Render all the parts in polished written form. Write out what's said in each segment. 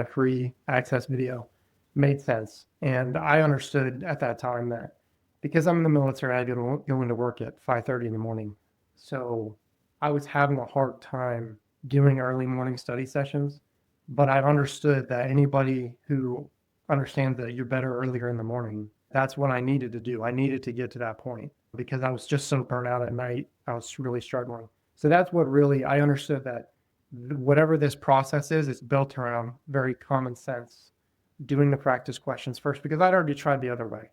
a free access video made sense. And I understood at that time that because I'm in the military, I go into work at 5:30 in the morning. So I was having a hard time doing early morning study sessions, but I understood that anybody who understands that you're better earlier in the morning, that's what I needed to do. I needed to get to that point because I was just so burnt out at night. I was really struggling. So that's what really I understood that whatever this process is, it's built around very common sense, doing the practice questions first because I'd already tried the other way.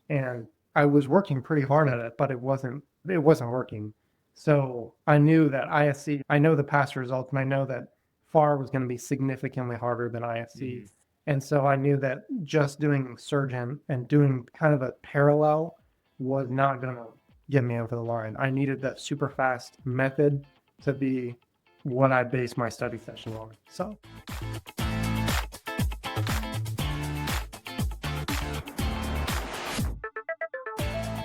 And I was working pretty hard at it, but it wasn't working. So I knew that ISC, I know the past results, and I know that FAR was going to be significantly harder than ISC. And so I knew that just doing Surgent and doing kind of a parallel was not going to get me over the line. I needed that super fast method to be what I base my study session on. So.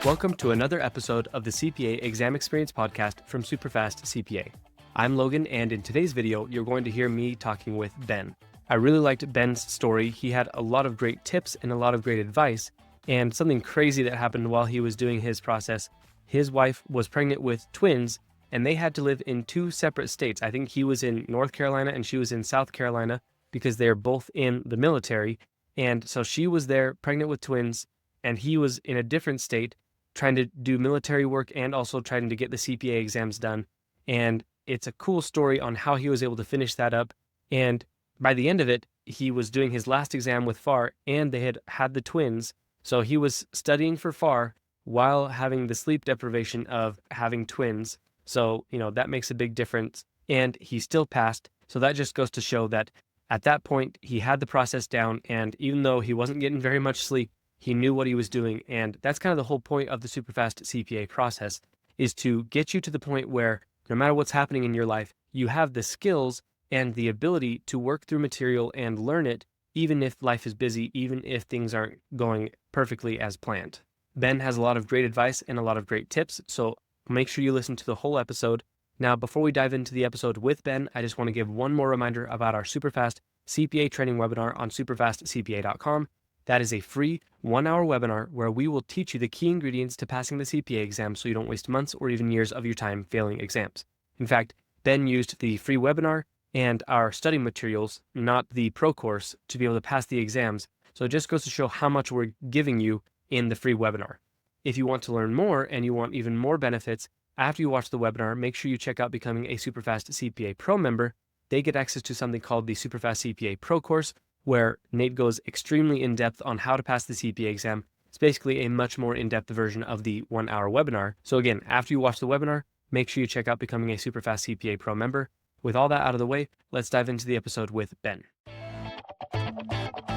Welcome to another episode of the CPA Exam Experience Podcast from SuperfastCPA. I'm Logan, and in today's video, you're going to hear me talking with Ben. I really liked Ben's story. He had a lot of great tips and a lot of great advice, and something crazy that happened while he was doing his process. His wife was pregnant with twins, and they had to live in two separate states. I think he was in North Carolina and she was in South Carolina because they're both in the military. And so she was there pregnant with twins, and he was in a different state trying to do military work and also trying to get the CPA exams done. And it's a cool story on how he was able to finish that up. And by the end of it, he was doing his last exam with FAR and they had the twins. So he was studying for FAR while having the sleep deprivation of having twins. So, that makes a big difference. And he still passed. So that just goes to show that at that point, he had the process down. And even though he wasn't getting very much sleep, he knew what he was doing, and that's kind of the whole point of the SuperfastCPA process, is to get you to the point where no matter what's happening in your life, you have the skills and the ability to work through material and learn it, even if life is busy, even if things aren't going perfectly as planned. Ben has a lot of great advice and a lot of great tips, so make sure you listen to the whole episode. Now, before we dive into the episode with Ben, I just want to give one more reminder about our Superfast CPA training webinar on SuperfastCPA.com. That is a free 1-hour webinar where we will teach you the key ingredients to passing the CPA exam so you don't waste months or even years of your time failing exams. In fact, Ben used the free webinar and our study materials, not the pro course, to be able to pass the exams. So it just goes to show how much we're giving you in the free webinar. If you want to learn more and you want even more benefits, after you watch the webinar, make sure you check out becoming a Superfast CPA Pro member. They get access to something called the Superfast CPA Pro course, where Nate goes extremely in-depth on how to pass the CPA exam. It's basically a much more in-depth version of the 1-hour webinar. So again, after you watch the webinar, make sure you check out becoming a Superfast CPA Pro member. With all that out of the way, let's dive into the episode with Ben.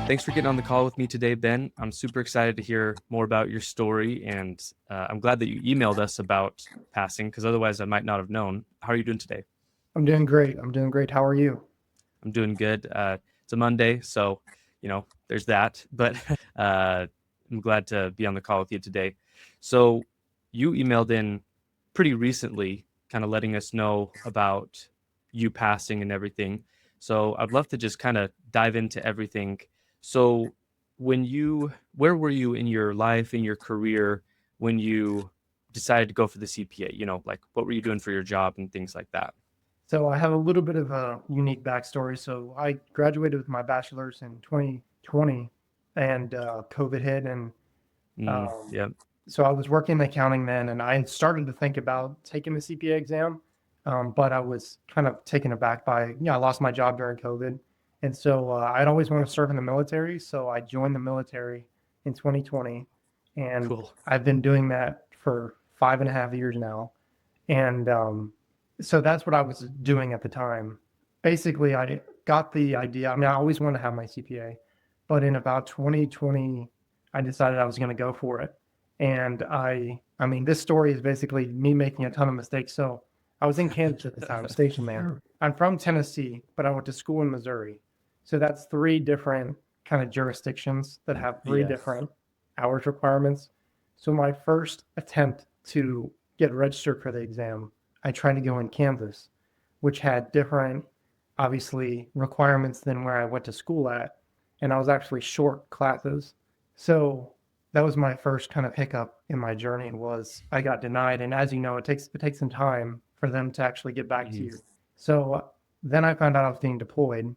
Thanks for getting on the call with me today, Ben. I'm super excited to hear more about your story, and I'm glad that you emailed us about passing, because otherwise I might not have known. How are you doing today? I'm doing great. How are you? I'm doing good. It's a Monday, so, there's that. But I'm glad to be on the call with you today. So you emailed in pretty recently, kind of letting us know about you passing and everything. So I'd love to just kind of dive into everything. So where were you in your life, in your career, when you decided to go for the CPA? Like what were you doing for your job and things like that? So I have a little bit of a unique backstory. So I graduated with my bachelor's in 2020 and COVID hit. And yeah. So I was working in accounting then, and I had started to think about taking the CPA exam, but I was kind of taken aback by, I lost my job during COVID. And so I'd always wanted to serve in the military. So I joined the military in 2020. And Cool. I've been doing that for 5.5 years now. And so that's what I was doing at the time. Basically, I got the idea. I always wanted to have my CPA, but in about 2020, I decided I was going to go for it. And this story is basically me making a ton of mistakes. So I was in Kansas at the time, station there. I'm from Tennessee, but I went to school in Missouri. So that's 3 different kind of jurisdictions that have 3 different hours requirements. So my first attempt to get registered for the exam, I tried to go in Kansas, which had different obviously requirements than where I went to school at, and I was actually short classes. So that was my first kind of hiccup in my journey was I got denied. And as you know, it takes some time for them to actually get back to Mhm. you. So then I found out I was being deployed.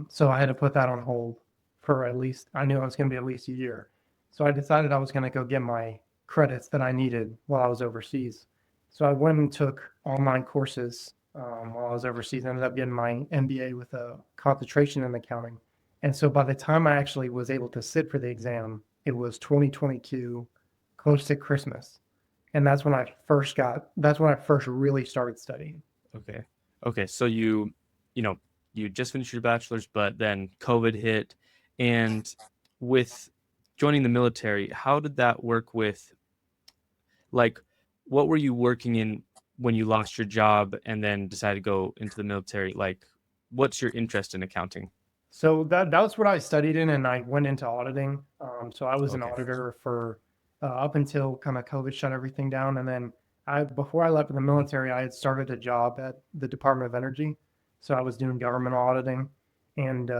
So I had to put that on hold for at least I knew it was going to be at least a year. So I decided I was going to go get my credits that I needed while I was overseas. So I went and took online courses while I was overseas. I ended up getting my MBA with a concentration in accounting. And so by the time I actually was able to sit for the exam, it was 2022, close to Christmas. And that's when I first really started studying. Okay. Okay. So you know, you just finished your bachelor's, but then COVID hit. And with joining the military, how did that work with, like, what were you working in when you lost your job and then decided to go into the military? Like, what's your interest in accounting? So that was what I studied in, and I went into auditing. So I was an Okay. auditor for up until kind of COVID shut everything down, and then before I left the military, I had started a job at the Department of Energy. So I was doing government auditing, and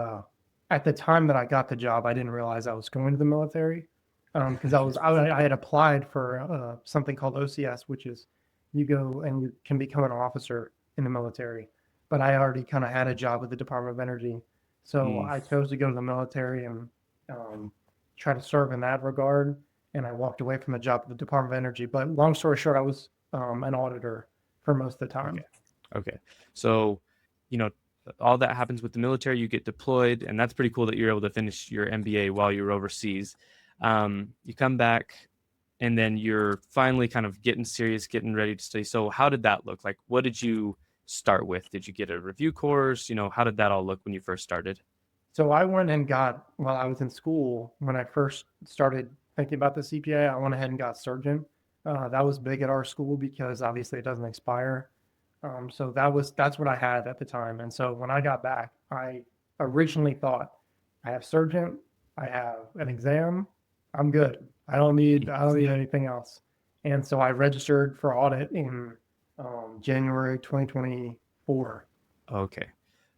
at the time that I got the job, I didn't realize I was going to the military because I had applied for something called OCS, which is you go and you can become an officer in the military. But I already kind of had a job with the Department of Energy, so Mm, I chose to go to the military and um, try to serve in that regard. And I walked away from the job at the Department of Energy. But long story short, I was an auditor for most of the okay. time. Okay. So, you know, all that happens with the military, you get deployed, and that's pretty cool that you're able to finish your MBA while you're overseas. You come back, and then you're finally kind of getting serious, getting ready to study. So, how did that look? Like, what did you start with? Did you get a review course? How did that all look when you first started? So I went and got, while I was in school, when I first started thinking about the CPA, I went ahead and got Surgent. That was big at our school because obviously it doesn't expire. So that's what I had at the time. And so when I got back, I originally thought I have Surgent, I have an exam, I'm good. I don't need anything else. And so I registered for audit in January 2024. Okay.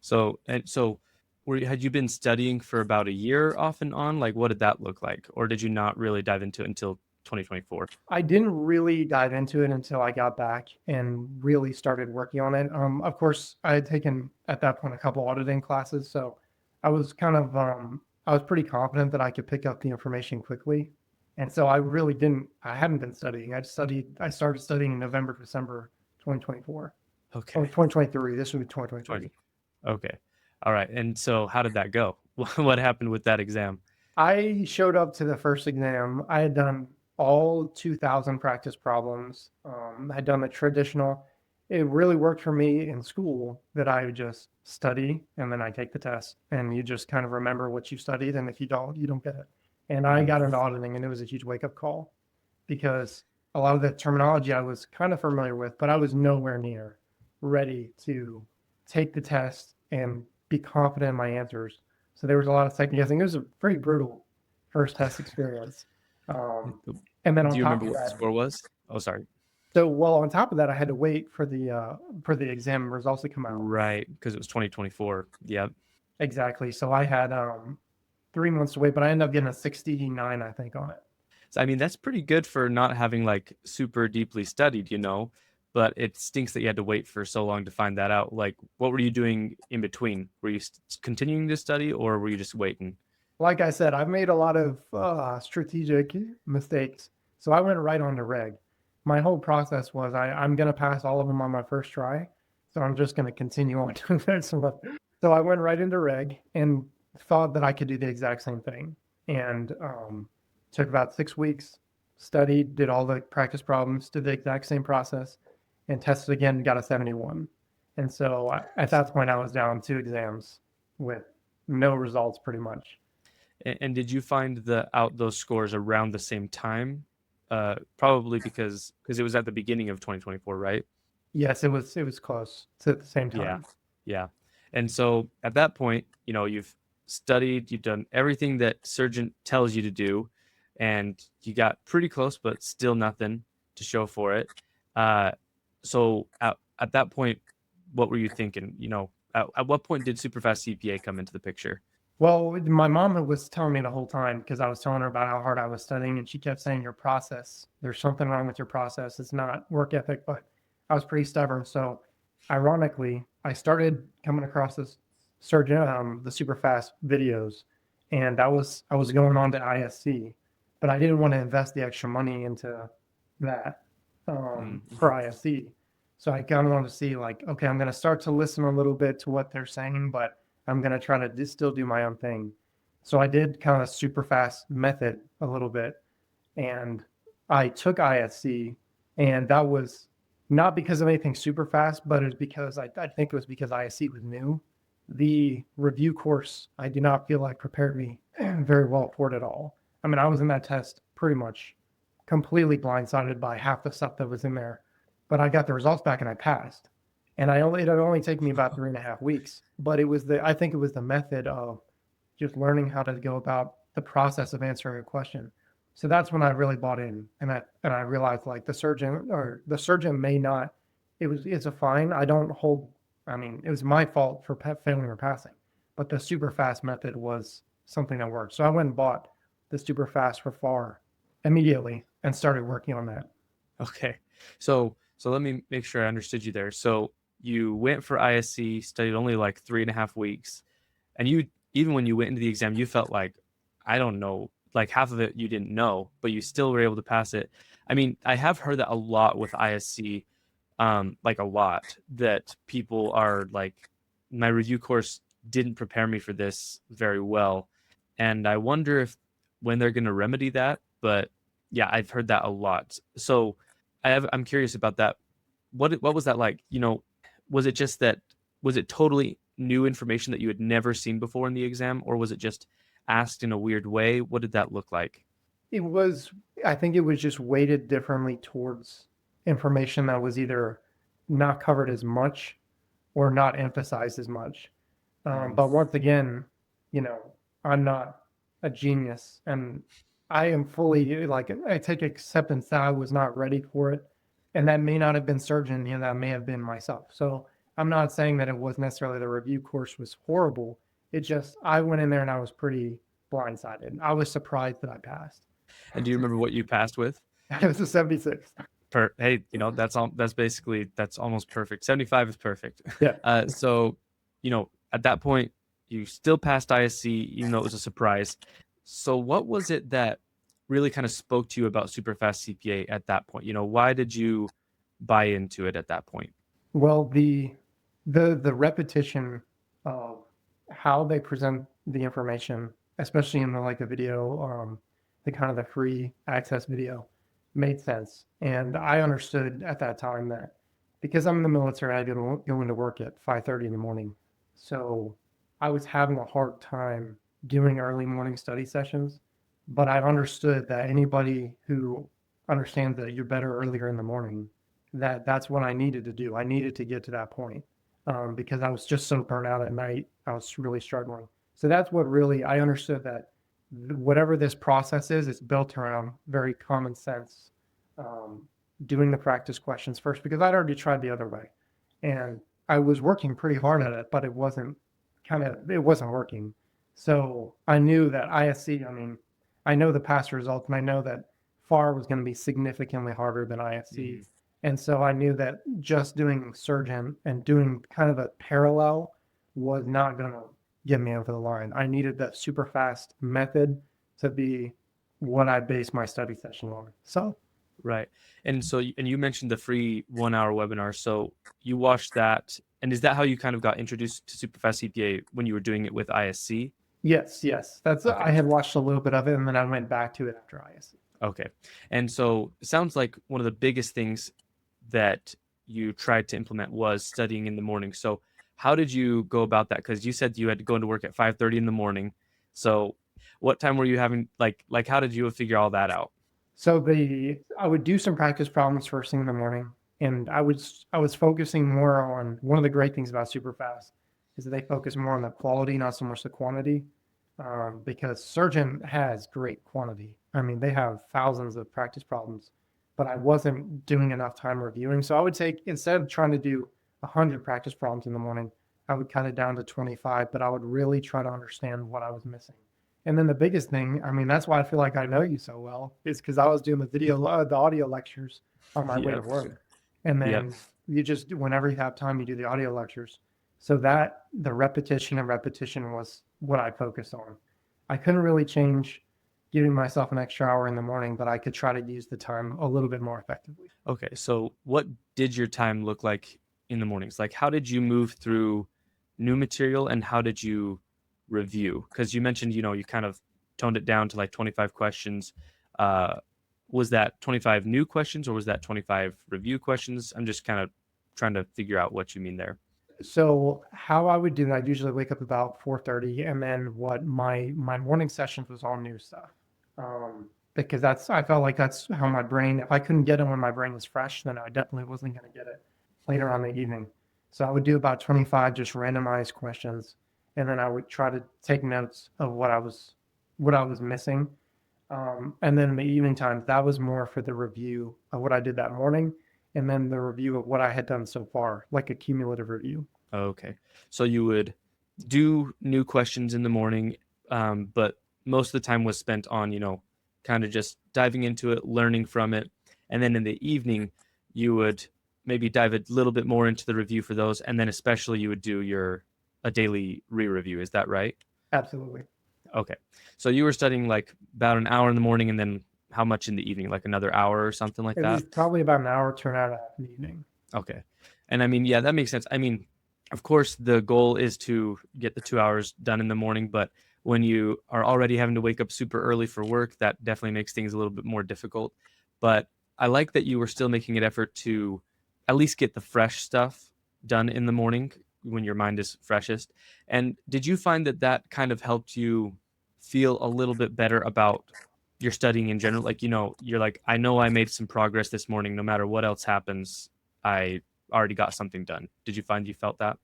So had you been studying for about a year off and on? Like, what did that look like? Or did you not really dive into it until 2024? I didn't really dive into it until I got back and really started working on it. Of course, I had taken at that point a couple auditing classes, so I was I was pretty confident that I could pick up the information quickly. And so I hadn't been studying. I started studying in November, December 2024. Oh, Okay. 2023. This would be 20. 2023. Okay. All right. And so how did that go? What happened with that exam? I showed up to the first exam. I had done all 2000 practice problems. Had done the traditional. It really worked for me in school that I would just study and then I take the test and you just kind of remember what you studied. And if you don't get it. And I Mhm. got into auditing and it was a huge wake up call because a lot of the terminology I was kind of familiar with, but I was nowhere near ready to take the test and be confident in my answers. So there was a lot of second guessing. It was a pretty brutal first test experience. Um, and then Do on you top remember of what the that, score was? Oh, sorry. so well on top of that, I had to wait for the exam results to come out. Right, because it was 2024. Yeah. Exactly. So I had 3 months to wait, but I ended up getting a 69, I think, on it. So, I mean, that's pretty good for not having like super deeply studied, but it stinks that you had to wait for so long to find that out. Like, what were you doing in between? Were you continuing to study or were you just waiting? Like I said, I've made a lot of strategic mistakes. So I went right on to reg. My whole process was I'm going to pass all of them on my first try. So I'm just going to continue on to this one. So I went right into reg and thought that I could do the exact same thing. And took about 6 weeks, studied, did all the practice problems, did the exact same process, and tested again, got a 71. And so at that point, I was down 2 exams with no results pretty much. And did you find those scores around the same time? Probably because it was at the beginning of 2024, right? Yes, it was close to the same Yeah, time. yeah. And so at that point, you've studied, you've done everything that Surgent tells you to do, and you got pretty close, but still nothing to show for it. Uh, so at that point, what were you thinking? At what point did SuperfastCPA come into the picture? Well, my mom was telling me the whole time because I was telling her about how hard I was studying, and she kept saying, "Your process, there's something wrong with your process. It's not work ethic." But I was pretty stubborn. So, ironically, I started coming across this Surgent, the super fast videos, and I was going on to ISC, but I didn't want to invest the extra money into that for ISC. So I kind of wanted to see like, okay, I'm going to start to listen a little bit to what they're saying, but I'm going to try to still do my own thing. So I did kind of super fast method a little bit, and I took ISC, and that was not because of anything super fast, but it was because I think it was because ISC was new. The review course, I do not feel like prepared me very well for it at all. I mean, I was in that test pretty much completely blindsided by half the stuff that was in there, but I got the results back and I passed. And it only taken me about 3.5 weeks, but I think it was the method of just learning how to go about the process of answering a question. So that's when I really bought in, and I realized like the surgeon may not. It's a fine. I don't hold. I mean, it was my fault for failing or passing, but the super fast method was something that worked. So I went and bought the super fast for FAR immediately and started working on that. Okay. So let me make sure I understood you there. So you went for ISC, studied only like 3.5 weeks, and you, even when you went into the exam, you felt like, I don't know, like half of it you didn't know, but you still were able to pass it. I mean, I have heard that a lot with ISC, like a lot, that people are like, my review course didn't prepare me for this very well. And I wonder if when they're going to remedy that, but yeah, I've heard that a lot. So I'm curious about that. What was that like? Was it just that, was it totally new information that you had never seen before in the exam, or was it just asked in a weird way? What did that look like? It was, I think it was just weighted differently towards information that was either not covered as much or not emphasized as much. But once again, you know, I'm not a genius, and I am fully like, I take acceptance that I was not ready for it. And that may not have been Surgeon, that may have been myself. So I'm not saying that it was necessarily the review course was horrible. It just, I went in there and I was pretty blindsided. I was surprised that I passed. And do you remember what you passed with? It was a 76. Hey, that's all. That's almost perfect. 75 is perfect. Yeah. So, at that point, you still passed ISC, even though it was a surprise. So, what was it that really kind of spoke to you about SuperfastCPA at that point? Why did you buy into it at that point? Well, the repetition of how they present the information, especially in the video, the kind of the free access video, made sense. And I understood at that time that because I'm in the military, I go into work at 5:30 in the morning. So I was having a hard time doing early morning study sessions, but I understood that anybody who understands that you're better earlier in the morning, that's what I needed to do. I needed to get to that point because I was just so burnt out at night. I was really struggling. So that's what really, I understood that whatever this process is, it's built around very common sense, doing the practice questions first, because I'd already tried the other way. And I was working pretty hard at it, but it wasn't working. So I knew that ISC, I mean, I know the past results, and I know that FAR was going to be significantly harder than ISC. And so I knew that just doing Surgent and doing kind of a parallel was not going to get me over the line. I needed that super fast method to be what I base my study session on. So, right. And so, and you mentioned the free 1 hour webinar. So you watched that. And is that how you kind of got introduced to SuperfastCPA when you were doing it with ISC? yes. That's, Okay. I had watched a little bit of it, and then I went back to it after ISC. Okay. And so it sounds like one of the biggest things that you tried to implement was studying in the morning. So how did you go about that? Because you said you had to go into work at 5:30 in the morning. So what time were you having, like how did you figure all that out? So I would do some practice problems first thing in the morning, and I was focusing more on, one of the great things about Superfast is that they focus more on the quality, not so much the quantity, because Surgeon has great quantity. I mean, they have thousands of practice problems, but I wasn't doing enough time reviewing. So I would take, instead of trying to do 100 practice problems in the morning, I would cut it down to 25, but I would really try to understand what I was missing. And then the biggest thing, I mean, that's why I feel like I know you so well, is because I was doing the audio lectures on my way to Yep. work. And Yep. then you just, whenever you have time, you do the audio lectures. So that the repetition and repetition was what I focused on. I couldn't really change giving myself an extra hour in the morning, but I could try to use the time a little bit more effectively. Okay. So what did your time look like in the mornings? Like, how did you move through new material and how did you review? Because you mentioned, you kind of toned it down to like 25 questions. Was that 25 new questions or was that 25 review questions? I'm just kind of trying to figure out what you mean there. So how I would do that, I'd usually wake up about 4:30, and then what my morning sessions was all new stuff. Because I felt like that's how my brain, if I couldn't get it when my brain was fresh, then I definitely wasn't going to get it later on in the evening. So I would do about 25 just randomized questions, and then I would try to take notes of what I was missing. And then in the evening times, that was more for the review of what I did that morning, and then the review of what I had done so far, like a cumulative review. Okay. So you would do new questions in the morning, but most of the time was spent on, kind of just diving into it, learning from it. And then in the evening, you would maybe dive a little bit more into the review for those. And then especially you would do a daily re-review. Is that right? Absolutely. Okay. So you were studying like about an hour in the morning and then how much in the evening? Like another hour or something like It that? was probably about an hour, turn out in the evening. Okay. And I mean, yeah, that makes sense. I mean, of course, the goal is to get the 2 hours done in the morning, but when you are already having to wake up super early for work, that definitely makes things a little bit more difficult. But I like that you were still making an effort to at least get the fresh stuff done in the morning when your mind is freshest. And did you find that that kind of helped you feel a little bit better about your studying in general? Like, you're like, I know I made some progress this morning, no matter what else happens. I already got something done. Did you find you felt that?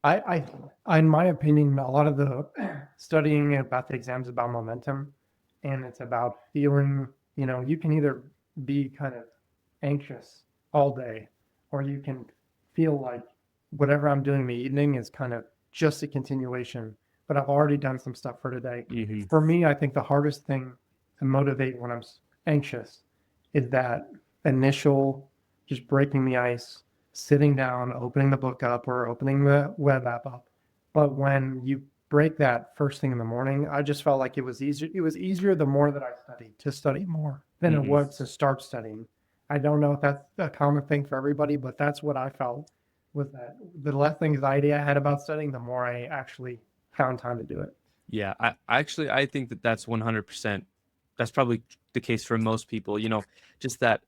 In my opinion, a lot of the studying about the exams is about momentum, and it's about feeling, you can either be kind of anxious all day, or you can feel like whatever I'm doing in the evening is kind of just a continuation, but I've already done some stuff for today. Mm-hmm. For me, I think the hardest thing to motivate when I'm anxious is that initial just breaking the ice, sitting down, opening the book up or opening the web app up. But when you break that first thing in the morning, I just felt like it was easier. It was easier the more that I studied to study more than it was to start studying. I don't know if that's a common thing for everybody, but that's what I felt was that the less anxiety I had about studying, the more I actually found time to do it. Yeah, I think that that's 100%. That's probably the case for most people. Just that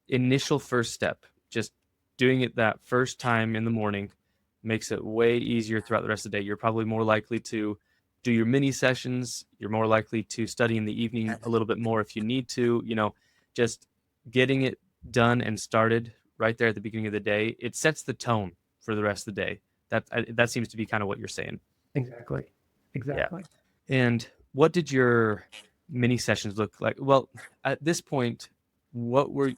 initial first step, just doing it that first time in the morning makes it way easier throughout the rest of the day. You're probably more likely to do your mini sessions. You're more likely to study in the evening a little bit more if you need to. Just getting it done and started right there at the beginning of the day, it sets the tone for the rest of the day. That seems to be kind of what you're saying. Exactly. Yeah. And what did your mini sessions look like? Well, at this point, what were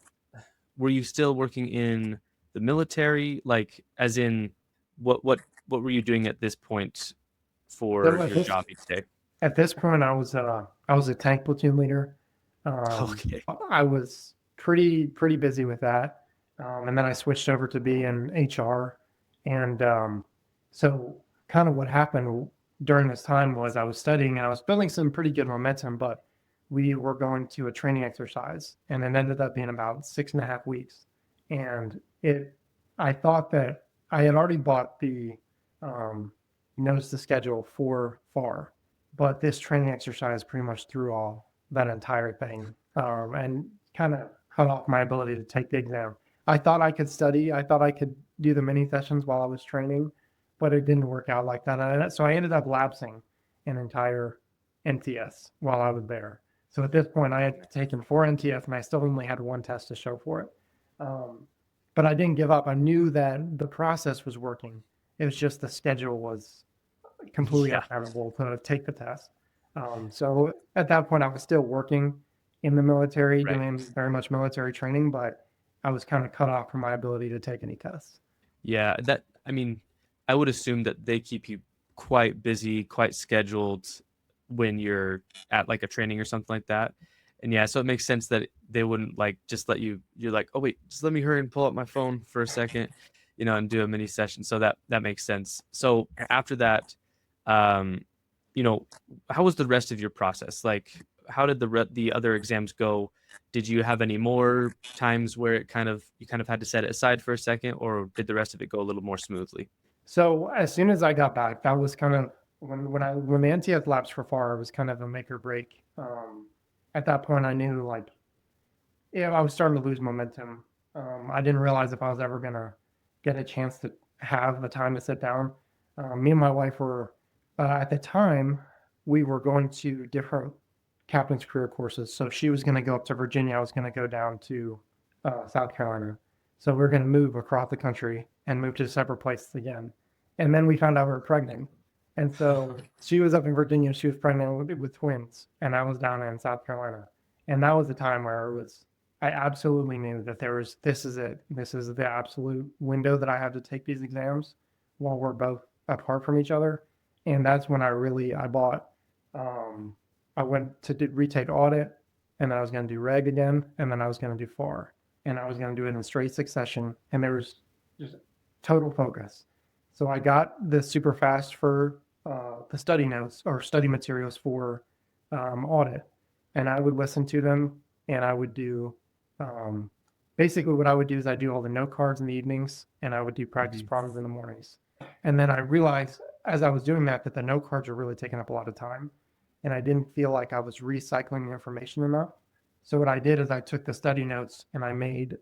you still working in the military? Like, as in, what were you doing at this point for So your job each day? at this point, I was a tank platoon leader. Okay. I was pretty busy with that, and then I switched over to be in HR, and so kind of what happened during this time was I was studying and I was building some pretty good momentum, but we were going to a training exercise, and it ended up being about 6.5 weeks, and I thought that I had already bought the notice the schedule for FAR, but this training exercise pretty much threw all that entire thing, and kind of cut off my ability to take the exam. I thought I could study. I thought I could do the mini sessions while I was training, but it didn't work out like that. So I ended up lapsing an entire NTS while I was there. So at this point, I had taken 4 NTS and I still only had 1 test to show for it. But I didn't give up. I knew that the process was working. It was just the schedule was completely unfavorable to take the test. So at that point, I was still working in the military, doing very much military training, but I was kind of cut off from my ability to take any tests. Yeah, I would assume that they keep you quite busy, quite scheduled when you're at like a training or something like that. And yeah, so it makes sense that they wouldn't like just let you. You're like, oh wait, just let me hurry and pull up my phone for a second, and do a mini session. So that makes sense. So after that, um, how was the rest of your process? Like, how did the other exams go? Did you have any more times where you kind of had to set it aside for a second, or did the rest of it go a little more smoothly? So as soon as I got back, that was kind of when the NTS lapsed for FAR, it was kind of a make or break. At that point, I knew like, yeah, I was starting to lose momentum. I didn't realize if I was ever gonna get a chance to have the time to sit down. Me and my wife were at the time we were going to different captain's career courses. So she was going to go up to Virginia. I was going to go down to South Carolina. So we are going to move across the country and move to separate places again. And then we found out we were pregnant. And so she was up in Virginia. She was pregnant with twins, and I was down in South Carolina. And that was the time where I absolutely knew that this is it. This is the absolute window that I have to take these exams while we're both apart from each other. And that's when I bought, I went to retake audit, and then I was going to do reg again, and then I was going to do FAR, and I was going to do it in straight succession. And there was just total focus. So I got the super fast for the study notes or study materials for audit, and I would listen to them, and I would do basically what I would do is I do all the note cards in the evenings, and I would do practice problems in the mornings. And then I realized as I was doing that the note cards were really taking up a lot of time, and I didn't feel like I was recycling the information enough. So what I did is I took the study notes and I made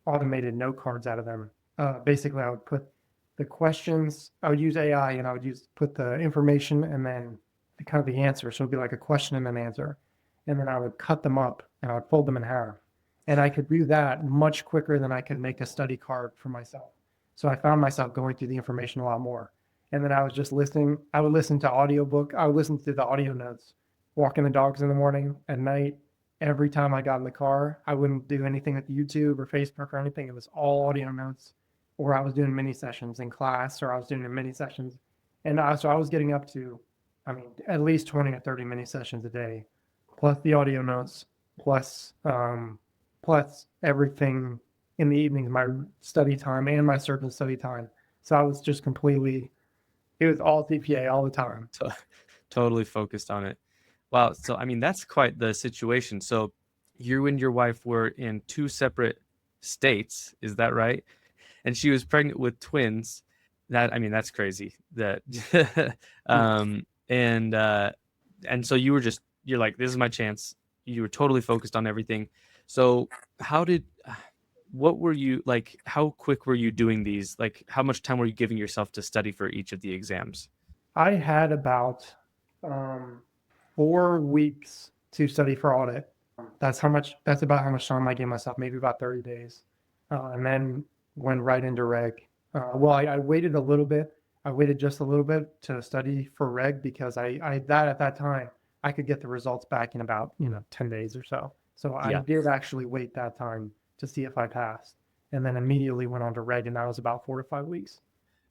automated note cards out of them. Basically, I would put the questions. I would use AI, and I would put the information and then the answer. So it'd be like a question and an answer, and then I would cut them up and I would fold them in half, and I could do that much quicker than I could make a study card for myself. So I found myself going through the information a lot more. And then I was just listening. I would listen to audiobook. I would listen to the audio notes, walking the dogs in the morning, at night. Every time I got in the car, I wouldn't do anything with YouTube or Facebook or anything. It was all audio notes, or I was doing mini sessions in class, or I was doing mini sessions. And so I was getting up to, at least 20 or 30 mini sessions a day, plus the audio notes, plus everything in the evenings, my study time and my Surgent study time. So I was just it was all CPA all the time. So, totally focused on it. Wow. So, that's quite the situation. So you and your wife were in two separate states. Is that right? And she was pregnant with twins. That's crazy. That, and so you're like, this is my chance. You were totally focused on everything. So what were you like? How quick were you doing these? Like, how much time were you giving yourself to study for each of the exams? I had about 4 weeks to study for audit. That's about how much time I gave myself, maybe about 30 days. And then went right into reg. I waited a little bit. I waited just a little bit to study for reg because at that time I could get the results back in about 10 days or so. So I did actually wait that time to see if I passed, and then immediately went on to reg, and that was about 4 to 5 weeks.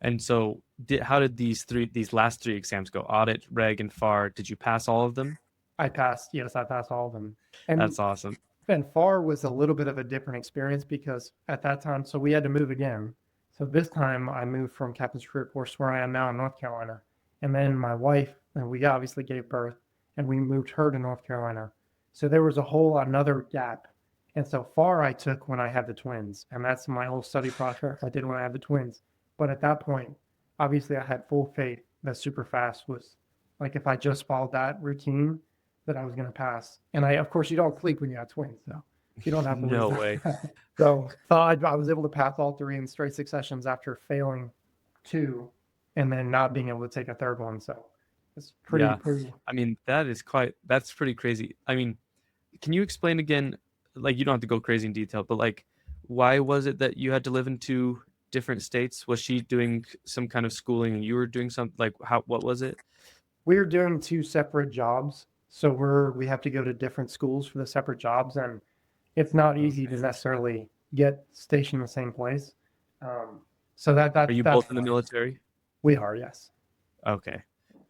And so how did these last three exams go? Audit, reg, and FAR. Did you pass all of them? I passed. Yes, I passed all of them. And that's awesome. And FAR was a little bit of a different experience because at that time, so we had to move again. So this time I moved from Captain's Career Course where I am now in North Carolina. And then my wife, and we obviously gave birth, and we moved her to North Carolina. So there was another gap. And so FAR I took when I had the twins, and that's my whole study process I did when I had the twins. But at that point, obviously I had full faith that SuperFast was, like, if I just followed that routine, that I was going to pass. And of course, you don't sleep when you have twins, so you don't have to. No way. So I was able to pass all three in straight successions after failing two, and then not being able to take a third one. So it's pretty. That's pretty crazy. Can you explain again? Like, you don't have to go crazy in detail, but like, why was it that you had to live in two different states? Was she doing some kind of schooling and you were doing something? Like, what was it? We were doing two separate jobs. So we have to go to different schools for the separate jobs, and it's not easy to necessarily get stationed in the same place. So are you both in the military? We are, yes. Okay.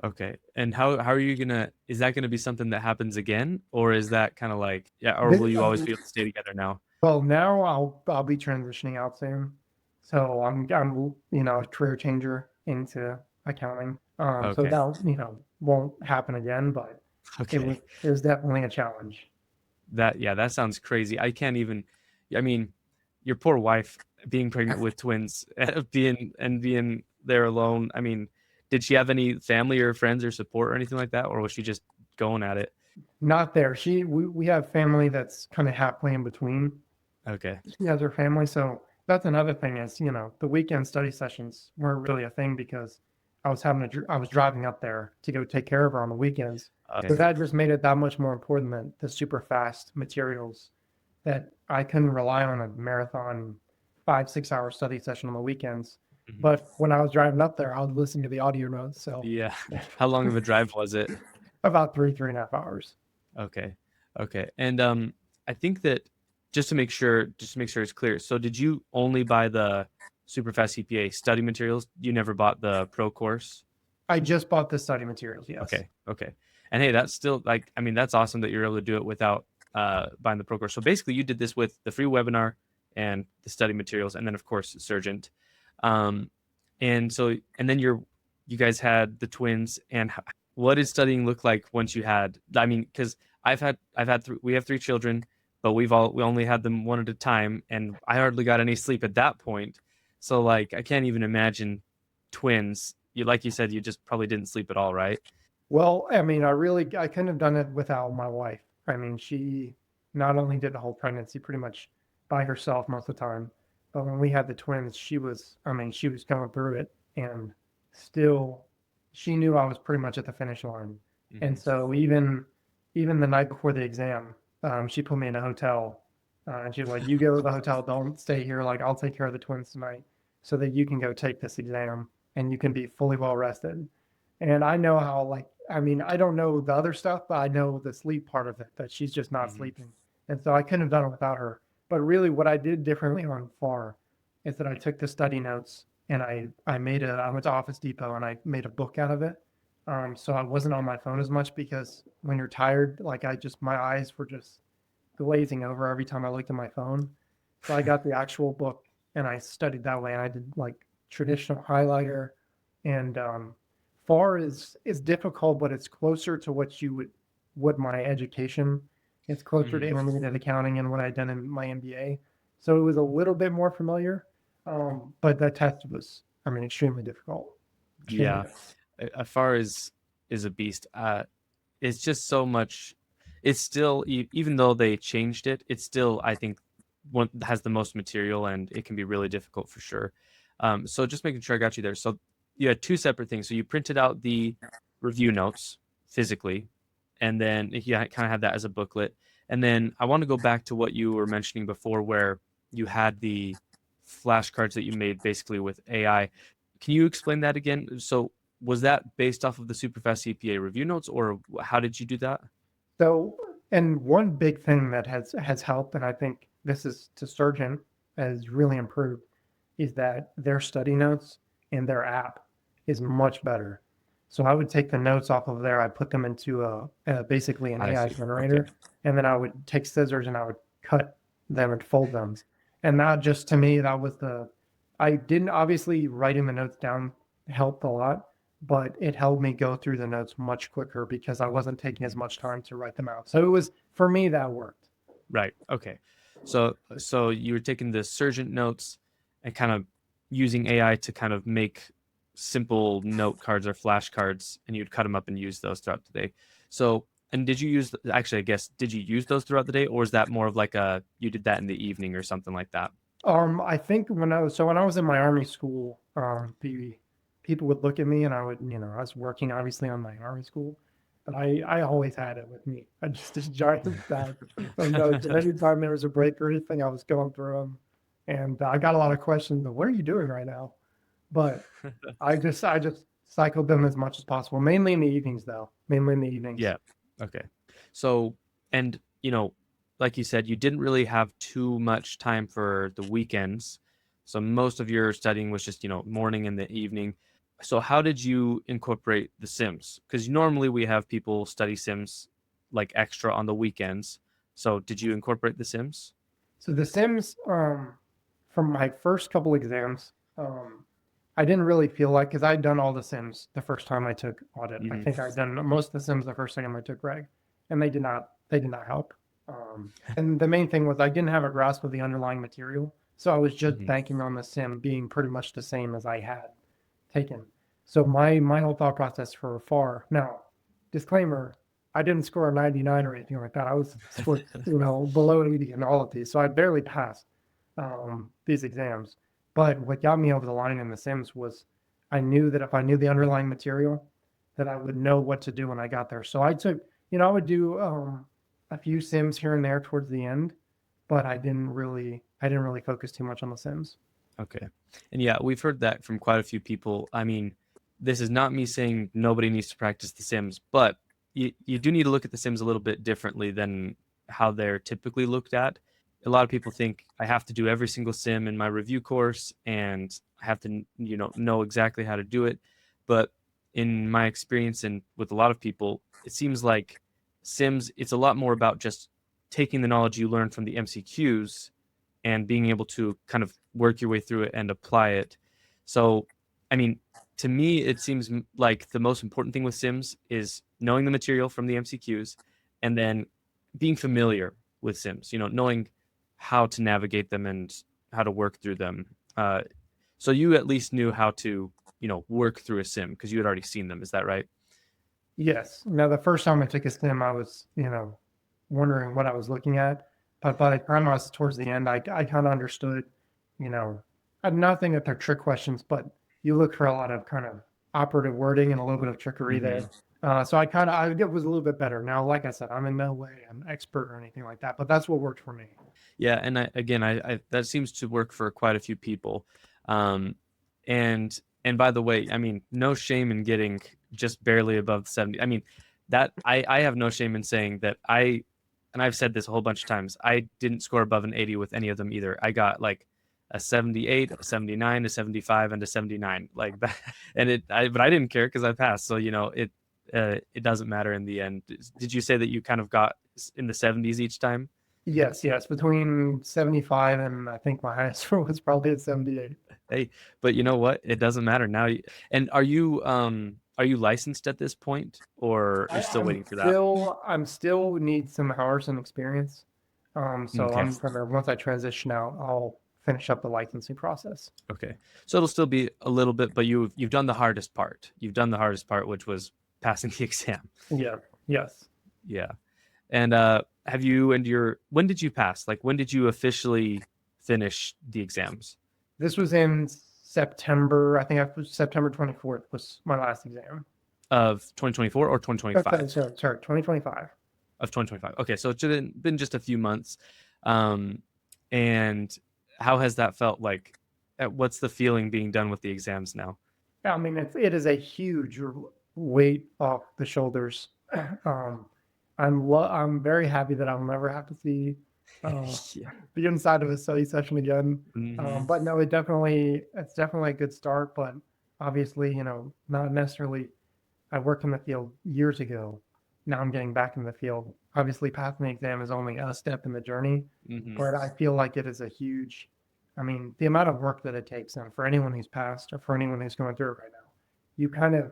Okay. And how are you gonna, is that gonna be something that happens again? Or is that kind of like, yeah, or will you always be able to stay together now? Well, now I'll be transitioning out soon, so I'm a career changer into accounting. So Okay. that won't happen again, but Okay. it was definitely a challenge. That, yeah, that sounds crazy. I can't even, I mean, your poor wife being pregnant with twins, being there alone. I mean, did she have any family or friends or support or anything like that? Or was she just going at it? Not there. We have family that's kind of halfway in between. Okay. She has her family, so that's another thing is the weekend study sessions weren't really a thing because I was driving up there to go take care of her on the weekends. Okay. So that just made it that much more important than the super fast materials that I couldn't rely on a marathon 5, 6 hour study session on the weekends. Mhm. But when I was driving up there, I was listening to the audio notes. So Yeah. How long of a drive was it? about 3.5 hours. Okay. Okay. And I think that just to make sure it's clear. So did you only buy the Superfast CPA study materials? You never bought the pro course? I just bought the study materials. Yes. Okay. Okay. And hey, that's still like, I mean, that's awesome that you're able to do it without buying the pro course. So basically you did this with the free webinar and the study materials, and then of course Surgent. Um, and then you guys had the twins, and what did studying look like once you had, I mean, because we have 3 children, but we only had them one at a time, and I hardly got any sleep at that point. So like, I can't even imagine twins. Like you said, you just probably didn't sleep at all, right? Well, I mean, I couldn't have done it without my wife. I mean, she not only did the whole pregnancy pretty much by herself most of the time, but when we had the twins, she was going through it and still she knew I was pretty much at the finish line. And Hmm. so even the night before the exam, she put me in a hotel, and she was like, "You go to the hotel, don't stay here. Like, I'll take care of the twins tonight, so that you can go take this exam and you can be fully well rested." And I know how, like, I mean, I don't know the other stuff, but I know the sleep part of it, that she's just not Hmm. sleeping. And so I couldn't have done it without her. But really, what I did differently on FAR is that I took the study notes and I went to Office Depot and I made a book out of it. So I wasn't on my phone as much because when you're tired, like my eyes were just glazing over every time I looked at my phone. So I got the actual book and I studied that way. And I did like traditional highlighter, and FAR is difficult, but it's closer to what my education. It's closer to Hmm. intermediate accounting and what I'd done in my MBA. So it was a little bit more familiar, but the test was, I mean, extremely difficult. Extremely Yeah. difficult. As far as is a beast. It's just so much. It's still, even though they changed it, it's still, I think, one has the most material, and it can be really difficult for sure. So just making sure I got you there. So you had 2 separate things. So you printed out the review notes physically, and then you kind of had that as a booklet. And then I want to go back to what you were mentioning before, where you had the flashcards that you made basically with AI. Can you explain that again? So was that based off of the Superfast CPA review notes, or how did you do that? So, and one big thing that has helped, and I think this is to Surgent has really improved, is that their study notes in their app is much better. So I would take the notes off of there, I put them into basically an I AI see. Okay. generator, and then I would take scissors and I would cut them and fold them. And that just to me, that was I didn't obviously writing the notes down helped a lot, but it helped me go through the notes much quicker because I wasn't taking as Mhm. much time to write them out. So it was, for me, that worked. Right. Okay. So you were taking the Surgent notes and kind of using AI to kind of make simple note cards or flashcards, and you'd cut them up and use those throughout the day. So, and did you use, actually, I guess, did you use those throughout the day, or is that more of like you did that in the evening or something like that? I think when I was in my army school, the people would look at me and I was working obviously on my army school, but I always had it with me. I just giant stack of notes, and anytime there was a break or anything, I was going through them, and I got a lot of questions. But what are you doing right now? But I just cycled them as much as possible, mainly in the evenings though, mainly in the evenings. Yeah. Okay. So, and like you said, you didn't really have too much time for the weekends. So most of your studying was just, morning and the evening. So how did you incorporate the sims? Because normally we have people study sims like extra on the weekends. So did you incorporate the sims? So the Sims, from my first couple exams, I didn't really feel like, because I'd done all the Sims the first time I took Audit. I think I'd done most of the Sims the first time I took Reg, and they did not help. And the main thing was I didn't have a grasp of the underlying material, so I was just Mhm. banking on the Sim being pretty much the same as I had taken. So my whole thought process for FAR. Now, disclaimer: I didn't score a 99 or anything like that. I was below 80 in all of these, so I barely passed these exams. But what got me over the line in the Sims was I knew that if I knew the underlying material, that I would know what to do when I got there. So I took, I would do a few Sims here and there towards the end, but I didn't really focus too much on the Sims. Okay. And yeah, we've heard that from quite a few people. I mean, this is not me saying nobody needs to practice the Sims, but you do need to look at the Sims a little bit differently than how they're typically looked at. A lot of people think I have to do every single sim in my review course and I have to, know exactly how to do it. But in my experience and with a lot of people, it seems like Sims, it's a lot more about just taking the knowledge you learn from the MCQs and being able to kind of work your way through it and apply it. So, I mean, to me, it seems like the most important thing with Sims is knowing the material from the MCQs and then being familiar with Sims, knowing how to navigate them and how to work through them. So you at least knew how to, work through a Sim because you had already seen them. Is that right? Yes. Now, the first time I took a Sim, I was, wondering what I was looking at. But by the time I was towards the end, I kind of understood, you know, I'm not saying that they're trick questions, but you look for a lot of kind of operative wording and a little bit of trickery Mm-hmm. there. So I it was a little bit better. Now, like I said, I'm in no way an expert or anything like that, but that's what worked for me. Yeah, and I that seems to work for quite a few people. Um, and by the way, I mean, no shame in getting just barely above 70. I mean, that I have no shame in saying that and I've said this a whole bunch of times, I didn't score above an 80 with any of them either. I got like a 78, a 79, a 75, and a 79 like that. And but I didn't care because I passed. So, it doesn't matter in the end. Did you say that you kind of got in the 70s each time? Yes, between 75 and I think my highest score was probably at 78. Hey, but you know what? It doesn't matter now. And are you licensed at this point, or you're I, still I'm waiting for that? I'm still need some hours and experience. So Okay. I'm gonna once I transition out, I'll finish up the licensing process. Okay. So it'll still be a little bit, but you've done the hardest part. You've done the hardest part, which was passing the exam. Yeah. Yes. Yeah. And have you and your when did you pass? Like when did you officially finish the exams? This was in September. I think I was September 24th was my last exam. Of 2024 or 2025? Sorry, 2025. Of 2025. Okay, so it's been just a few months. Um, and how has that felt like? What's the feeling being done with the exams now? Yeah, I mean, it is a huge weight off the shoulders. Um, I'm very happy that I'll never have to see uh, Yeah. the inside of a study session again. Hmm. But no, it's definitely a good start. But obviously, not necessarily. I worked in the field years ago. Now I'm getting back in the field. Obviously, passing the exam is only a step in the journey, Hmm. but I feel like it is a huge. I mean, the amount of work that it takes, and for anyone who's passed or for anyone who's going through it right now, you kind of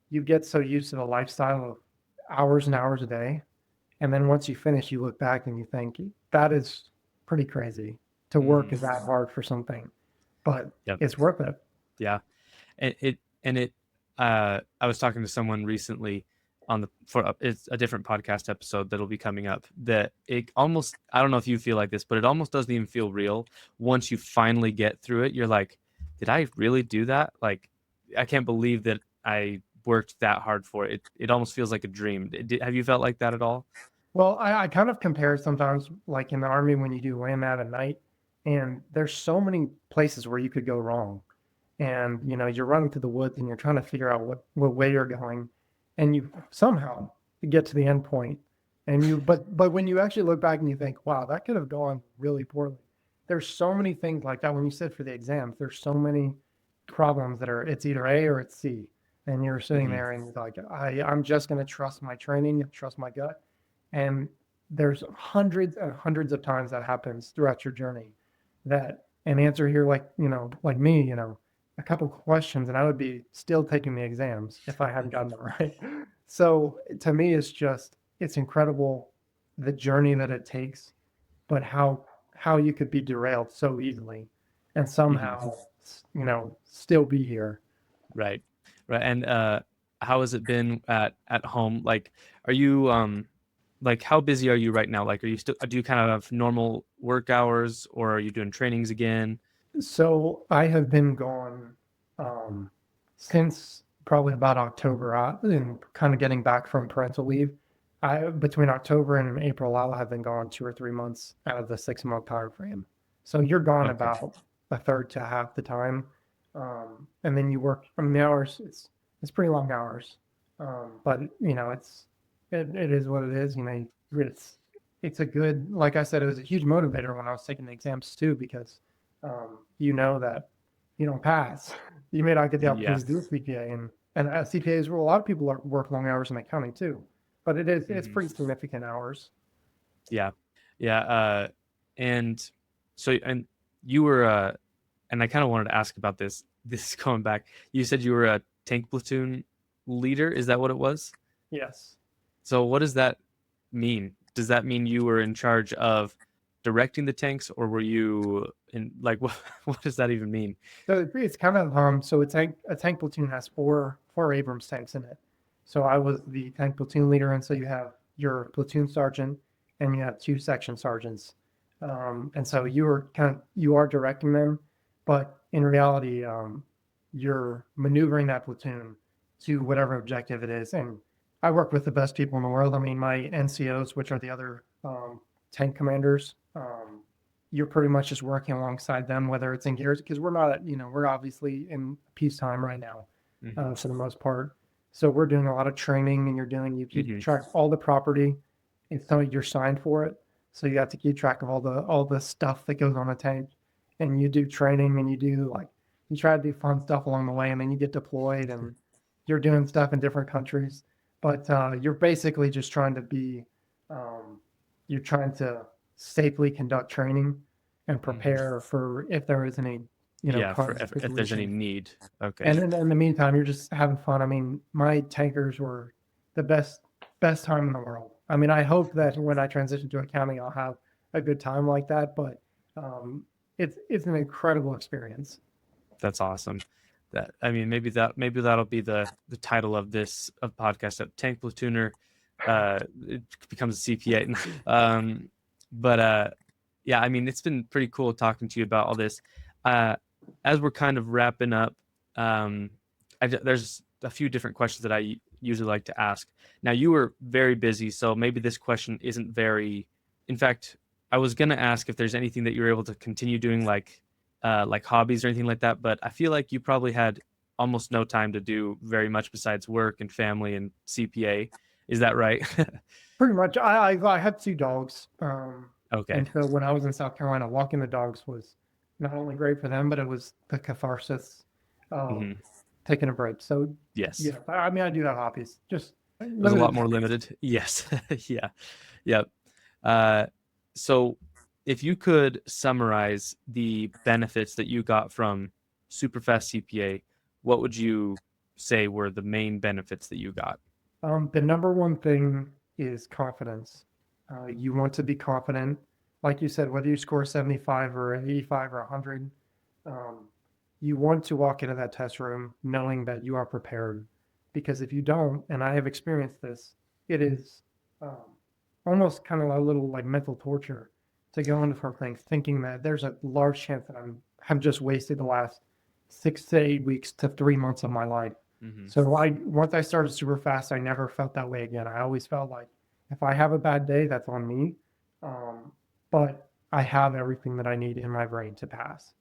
you get so used to the lifestyle of hours and hours a day, and then once you finish, you look back and you think that is pretty crazy to work Hmm. that hard for something, but Yep. it's worth it. Yeah. And it I was talking to someone recently it's a different podcast episode that'll be coming up that it almost, I don't know if you feel like this, but it almost doesn't even feel real once you finally get through it. You're like, did I really do that? Like, I can't believe that I worked that hard for it. It almost feels like a dream. Have you felt like that at all? Well, I kind of compare sometimes, like in the army when you do land at night, and there's so many places where you could go wrong. And you're running through the woods and you're trying to figure out what way you're going, and you somehow get to the end point. And but when you actually look back and you think, wow, that could have gone really poorly. There's so many things like that. When you said for the exams, there's so many problems that are, it's either A or it's C. And you're sitting there and you're like, I'm just going to trust my training, trust my gut. And there's hundreds and hundreds of times that happens throughout your journey that an answer here, like, like me, a couple questions and I would be still taking the exams if I hadn't gotten them right. So to me, it's incredible the journey that it takes, but how you could be derailed so easily and somehow, still be here. Right. Right. And how has it been at home? Like, are you like how busy are you right now? Like, are you still do you kind of have normal work hours, or are you doing trainings again? So I have been gone um, since probably about October, and kind of getting back from parental leave. I Between October and April, I'll have been gone 2 or 3 months out of the 6 month time frame. So you're gone Okay. about a third to half the time, and then you work. I mean, the hours it's pretty long hours, but it is what it is. It's a good, like I said, it was a huge motivator when I was taking the exams too, because that you don't pass. You may not get the Yeah. opportunity to do a CPA, and CPAs, well, a lot of people work long hours in accounting too, but it's pretty significant hours. Yeah. Yeah. And so, and you were, and I kind of wanted to ask about this. This is going back. You said you were a tank platoon leader. Is that what it was? Yes. So what does that mean? Does that mean you were in charge of directing the tanks, or were you in like what does that even mean? So it's kind of so a tank platoon has four Abrams tanks in it. So I was the tank platoon leader, and so you have your platoon sergeant and you have two section sergeants. And so you are directing them, but in reality, you're maneuvering that platoon to whatever objective it is. And I work with the best people in the world. I mean, my NCOs, which are the other tank commanders, you're pretty much just working alongside them, whether it's in gears, because we're obviously in peacetime right now, for the most part. So we're doing a lot of training, and you keep track of all the property. It's not you're signed for it, so you have to keep track of all the stuff that goes on a tank, and you do training, and you try to do fun stuff along the way, and then you get deployed, and you're doing stuff in different countries. But you're basically just trying to um, you're trying to safely conduct training and prepare for if there is any, Yeah, for crisis if there's any situation. need. Okay. And then in the meantime, you're just having fun. I mean, my tankers were the best time in the world. I mean, I hope that when I transition to accounting, I'll have a good time like that. But it's an incredible experience. That's awesome. That I mean, maybe that'll be the title of this podcast. Tank platooner, it becomes a CPA. But yeah, I mean, it's been pretty cool talking to you about all this. Uh, as we're kind of wrapping up, there's a few different questions that I usually like to ask. Now, you were very busy, so maybe this question isn't very. In fact, I was gonna ask if there's anything that you were able to continue doing, like hobbies or anything like that. But I feel like you probably had almost no time to do very much besides work and family and CPA. Is that right? Pretty much. I had two dogs, Okay. and so when I was in South Carolina, walking the dogs was not only great for them, but it was the catharsis of Hmm. taking a break. So Yes. yeah, I mean, I do have hobbies, just It was a lot limited. more limited. Yes. Yeah. Yep. Uh, so if you could summarize the benefits that you got from Superfast CPA, what would you say were the main benefits that you got? The number one thing is confidence. You want to be confident. Like you said, whether you score 75 or 85 or 100, um, you want to walk into that test room knowing that you are prepared. Because if you don't, and I have experienced this, it is um, almost kind of a little like mental torture to go into something thinking that there's a large chance that I'm just wasted the last 6 to 8 weeks to 3 months of my life. Hmm. So once I started super fast, I never felt that way again. I always felt like if I have a bad day, that's on me. Um, but I have everything that I need in my brain to pass.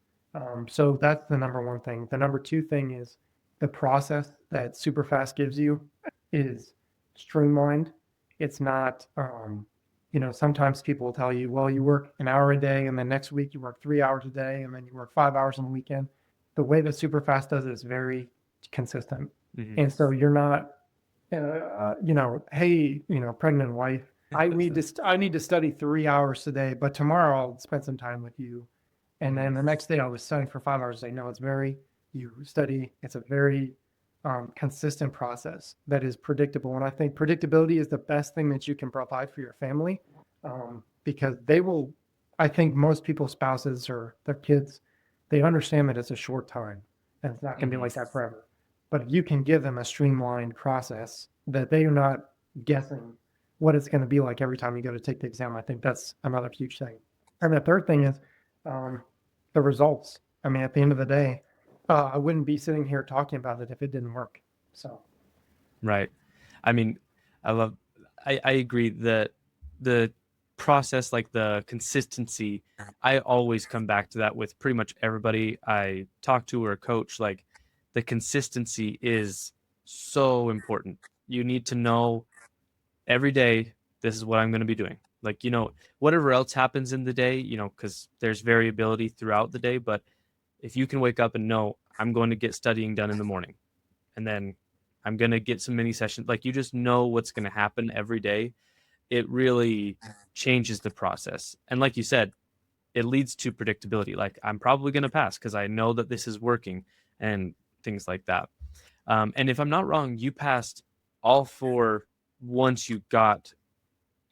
So that's the number one thing. The number two thing is the process that Superfast gives you is streamlined. It's not, sometimes people will tell you, well, you work an hour a day, and then next week you work 3 hours a day, and then you work 5 hours on the weekend. the way that Superfast does it is very consistent. Mhm. And so you're not, hey, pregnant wife, I need to study 3 hours today, but tomorrow I'll spend some time with you. And then the next day I was studying for 5 hours a day. No, you study. It's a very consistent process that is predictable. And I think predictability is the best thing that you can provide for your family, because I think most people's spouses or their kids, they understand that it's a short time and it's not going to be like that forever. But if you can give them a streamlined process that they are not guessing what it's going to be like every time you go to take the exam, I think that's another huge thing. And the third thing is the results. I mean, at the end of the day, I wouldn't be sitting here talking about it if it didn't work. So, Right. I mean, I agree that the process, like the consistency, I always come back to that with pretty much everybody I talk to or coach. Like the consistency is so important. You need to know every day, this is what I'm going to be doing. Like, whatever else happens in the day, because there's variability throughout the day. But if you can wake up and know, I'm going to get studying done in the morning, and then I'm going to get some mini sessions, like you just know what's going to happen every day, it really changes the process. And like you said, it leads to predictability. Like I'm probably going to pass because I know that this is working and things like that. And if I'm not wrong, you passed all four once you got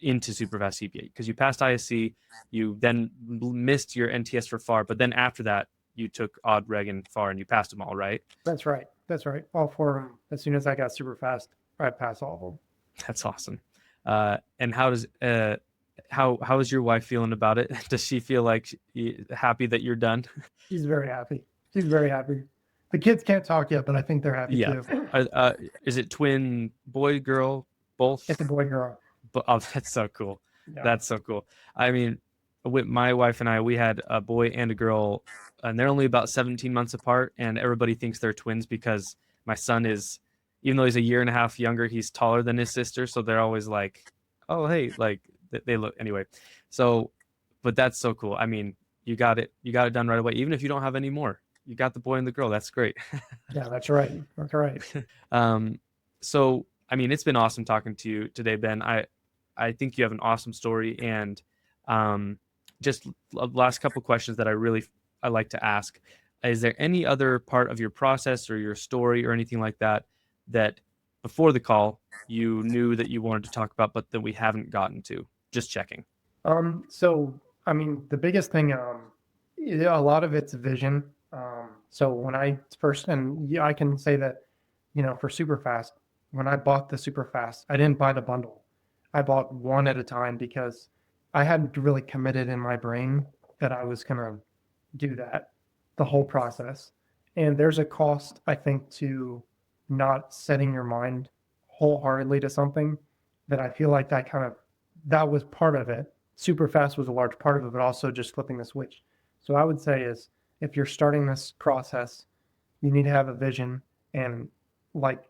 into SuperfastCPA CPA, because you passed ISC, you then missed your NTS for FAR, but then after that, you took Odd, Reg, and FAR, and you passed them all, right? that's right. That's right. All four of them. As soon as I got super fast, I passed all of them. That's awesome. And how is your wife feeling about it? Does she feel like happy that you're done? She's very happy. She's very happy. The kids can't talk yet, but I think they're happy Yeah. too. Is it twin boy, girl, both? It's a boy, girl. Oh, that's so cool. Yeah. That's so cool. I mean, with my wife and I, we had a boy and a girl, and they're only about 17 months apart, and everybody thinks they're twins because my son is, even though he's a year and a half younger, he's taller than his sister, so they're always like, oh, hey, like they look anyway. So, but that's so cool. I mean, you got it done right away, even if you don't have any more. You got the boy and the girl. That's great. Yeah, that's right. That's right. So I mean, it's been awesome talking to you today, Ben. I think you have an awesome story, and just last couple questions that I like to ask. Is there any other part of your process or your story or anything like that before the call you knew that you wanted to talk about, but that we haven't gotten to? Just checking. So I mean, the biggest thing, a lot of it's vision. So when I first, and yeah, I can say that, for Superfast, when I bought the Superfast, I didn't buy the bundle. I bought one at a time because I hadn't really committed in my brain that I was going to do that, the whole process. And there's a cost, I think, to not setting your mind wholeheartedly to something, that I feel like that was part of it. Superfast was a large part of it, but also just flipping the switch. So I would say is, if you're starting this process, you need to have a vision, and like,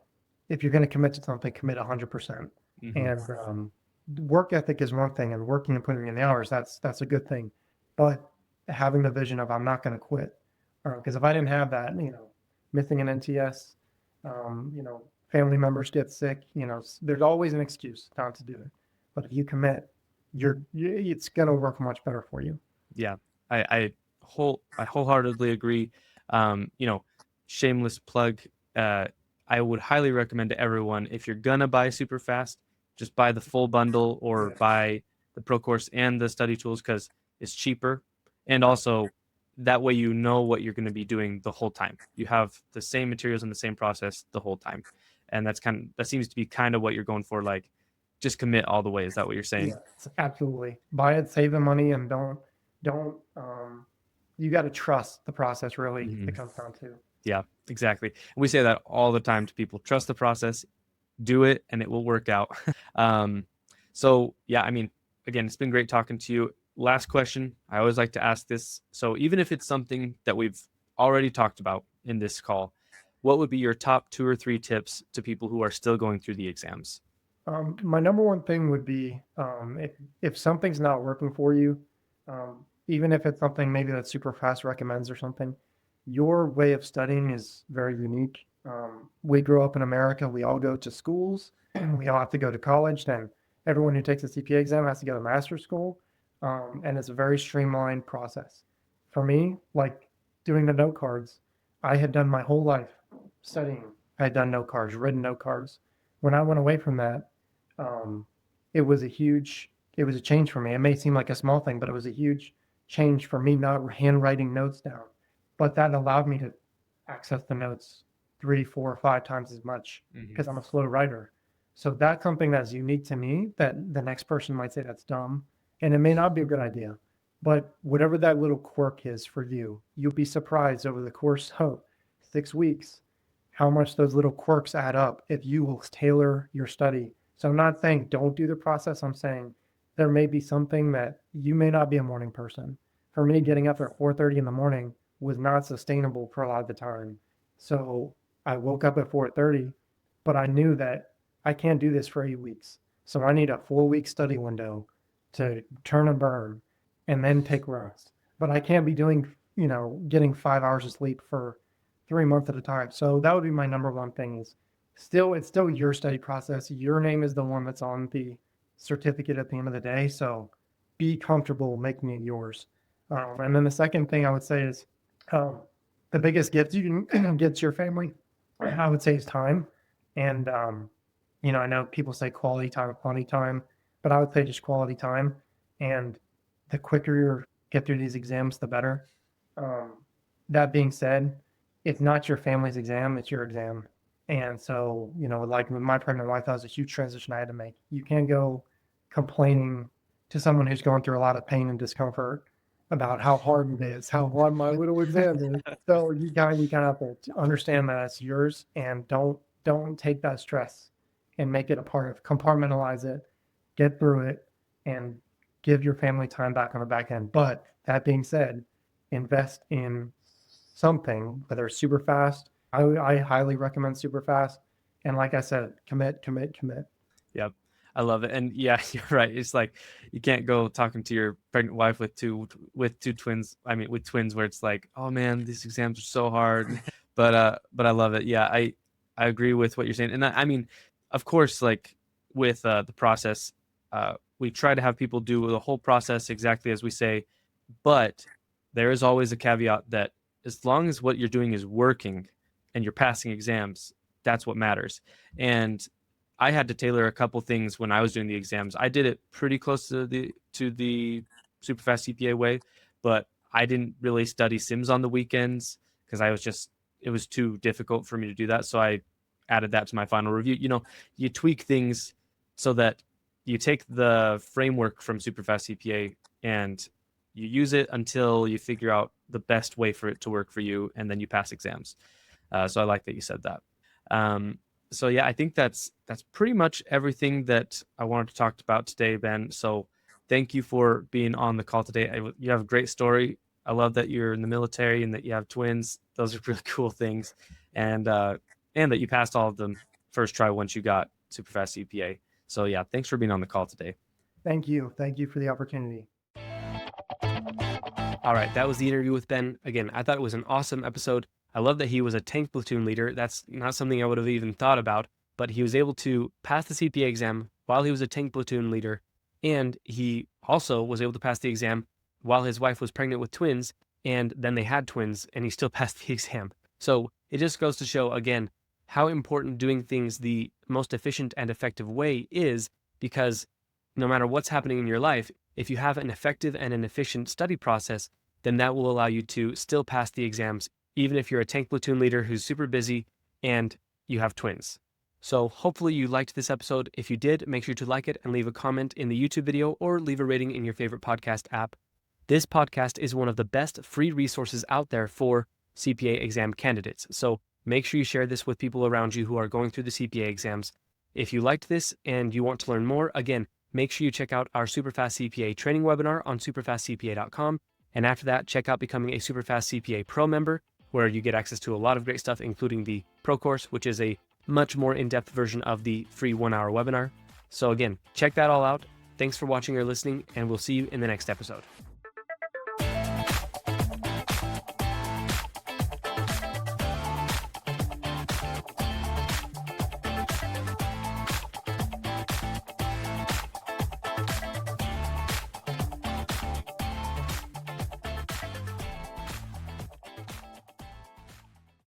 if you're going to commit to something, commit 100%. And work ethic is one thing, and working and putting in the hours, that's a good thing. But having the vision of, I'm not going to quit, because if I didn't have that, missing an NTS, family members get sick, there's always an excuse not to do it. But if you commit, it's going to work much better for you. Yeah, I wholeheartedly agree. Shameless plug. I would highly recommend to everyone, if you're gonna buy Superfast, just buy the full bundle or buy the Pro Course and the study tools, because it's cheaper, and also that way you know what you're going to be doing the whole time. You have the same materials and the same process the whole time, and that seems to be kind of what you're going for. Like, just commit all the way. Is that what you're saying? Yes, absolutely. Buy it, save the money, and don't you got to trust the process, really. It comes down to. Yeah, exactly. And we say that all the time to people. Trust the process, do it, and it will work out. So yeah, I mean, again, it's been great talking to you. Last question. I always like to ask this. So even if it's something that we've already talked about in this call, what would be your top 2 or 3 tips to people who are still going through the exams? My number one thing would be, if something's not working for you, even if it's something maybe that Superfast recommends or something, your way of studying is very unique. We grew up in America. We all go to schools. We all have to go to college. Then everyone who takes a CPA exam has to go to master's school. And it's a very streamlined process. For me, like doing the note cards, I had done my whole life studying. I had done note cards, written note cards. When I went away from that, um, it was a change for me. It may seem like a small thing, but it was a huge change for me not handwriting notes down. But that allowed me to access the notes 3, 4, 5 times as much because I'm a slow writer. So that's something that's unique to me that the next person might say that's dumb. And it may not be a good idea. But whatever that little quirk is for you, you'll be surprised over the course of 6 weeks how much those little quirks add up if you will tailor your study. So I'm not saying don't do the process. I'm saying there may be something that you may not be a morning person. For me, getting up at 4:30 in the morning was not sustainable for a lot of the time. So I woke up at 4:30, but I knew that I can't do this for 8 weeks. So I need a 4-week study window to turn and burn and then take rest. But I can't be doing, getting 5 hours of sleep for 3 months at a time. So that would be my number one thing is it's still your study process. Your name is the one that's on the certificate at the end of the day. So be comfortable making it yours. And then the second thing I would say is the biggest gift you can get to your family, I would say, is time. And, I know people say quality time, but I would say just quality time. And the quicker you get through these exams, the better. That being said, it's not your family's exam, it's your exam. And so, like with my pregnant wife, that was a huge transition I had to make. You can't go complaining to someone who's going through a lot of pain and discomfort about how hard it is, how hard my little exam is. So you kind of have to understand that it's yours and don't take that stress and make it a part of, compartmentalize it, get through it, and give your family time back on the back end. But that being said, invest in something, whether it's SuperFast. I highly recommend SuperFast. And like I said, commit. Yep. I love it. And yeah, you're right. It's like you can't go talking to your pregnant wife with two twins. I mean, with twins where it's like, oh man, these exams are so hard. But I love it. Yeah, I agree with what you're saying. And I mean, of course, like with the process, we try to have people do the whole process exactly as we say, but there is always a caveat that as long as what you're doing is working and you're passing exams, that's what matters. And I had to tailor a couple things when I was doing the exams. I did it pretty close to the SuperFast CPA way, but I didn't really study Sims on the weekends because it was too difficult for me to do that. So I added that to my final review. You tweak things so that you take the framework from SuperFast CPA and you use it until you figure out the best way for it to work for you, and then you pass exams. So I like that you said that. So yeah, I think that's pretty much everything that I wanted to talk about today, Ben. So thank you for being on the call today. You have a great story. I love that you're in the military and that you have twins. Those are really cool things, and that you passed all of them first try once you got SuperFast CPA. So yeah, thanks for being on the call today. Thank you for the opportunity. All right, that was the interview with Ben. Again, I thought it was an awesome episode. I love that he was a tank platoon leader. That's not something I would have even thought about, but he was able to pass the CPA exam while he was a tank platoon leader, and he also was able to pass the exam while his wife was pregnant with twins, and then they had twins, and he still passed the exam. So it just goes to show, again, how important doing things the most efficient and effective way is, because no matter what's happening in your life, if you have an effective and an efficient study process, then that will allow you to still pass the exams, even if you're a tank platoon leader who's super busy and you have twins. So hopefully you liked this episode. If you did, make sure to like it and leave a comment in the YouTube video or leave a rating in your favorite podcast app. This podcast is one of the best free resources out there for CPA exam candidates. So make sure you share this with people around you who are going through the CPA exams. If you liked this and you want to learn more, again, make sure you check out our SuperFast CPA training webinar on superfastcpa.com. And after that, check out becoming a SuperFast CPA Pro member, where you get access to a lot of great stuff, including the Pro course, which is a much more in-depth version of the free 1-hour webinar. So again, check that all out. Thanks for watching or listening, and we'll see you in the next episode.